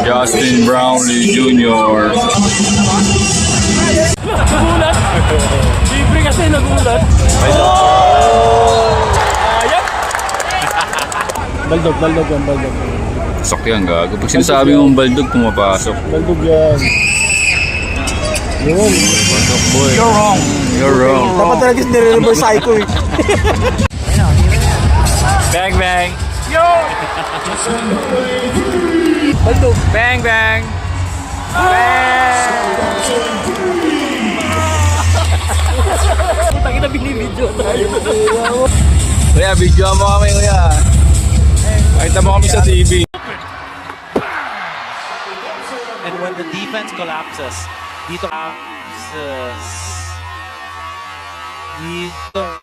Justin Brownlee Jr. Nagulat. Libre kasi nagulat. Ayan. Baldog yan, baldog. Pasok yan, gago. Pag sinasabi mong baldog, pumapasok. Baldog yan. Yun. Pasok, boy. You're wrong. You're wrong. Dapat talaga nire-reverse psycho eh. Bang, bang. Yo! Baldog. Bang, bang. Bang. Putang ina, binibidyo tayo. Kuya, video mo kami, kuya. Pakita mo kami sa TV. And when the defense collapses, dito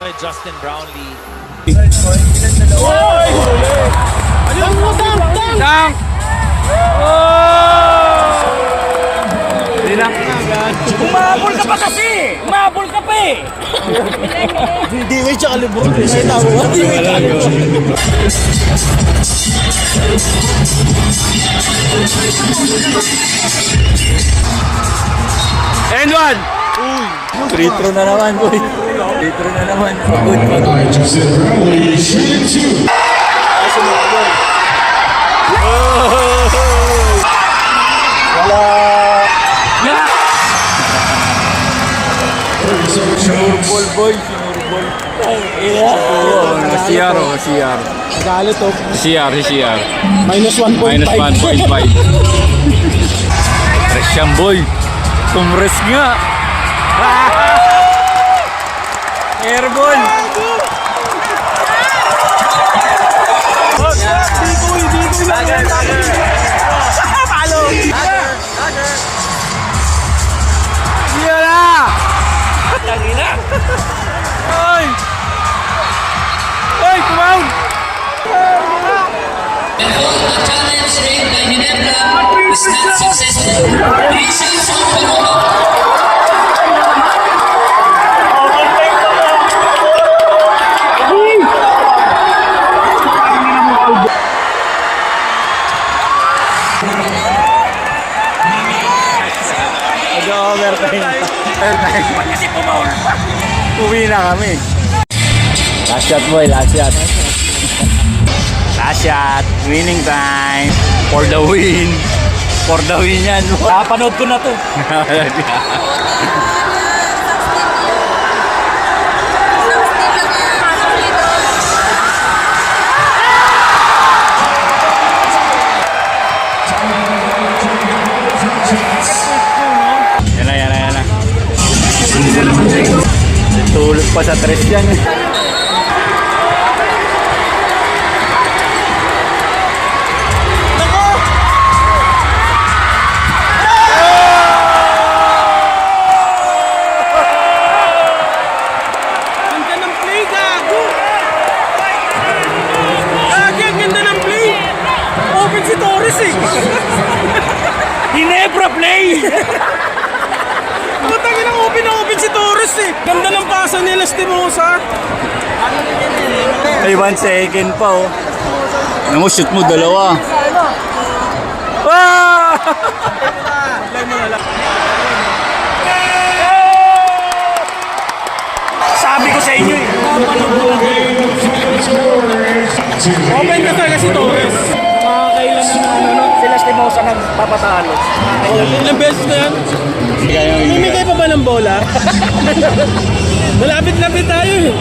kay Justin Brownlee. Oy! Ayun mo, Dunk! Dinang na, gago. Umabol ka pa kasi! Umabol ka pa eh! Hindi may tsaka libro. May tao. Hindi may tsaka libro. And one! Free throw na naman, boy. Free throw na naman. Good, pagod. Justin Brownlee, shooting 2. Wala. Ball, boy. Sinurbol. CR. Galit oh. CR. Minus 1.5. Minus 1.5. Fresh yan, boy. Tumres nga. Airball. Challenge raised by Ginebra is not successful. Reasons of Uwi na kami. Last shot, boy. Last shot. Last shot. Winning time. For the win. For the win yan. Napanood ko na to. Yan na. Tulog pa sa tres yan. Ginebra play! Putang ina, open si Torres eh. Ganda ng pasa nila, Stimosa. Ay, 1 second pa, oh. Ano mo, shoot mo, dalawa. Ah! Sabi ko sa inyo eh. Open ka talaga si Torres. Makakailan na sila Stimosa nagpapatalo. Ilang beses na yan? Mimigay pa ba ng bola? Malapit-lapit tayo eh.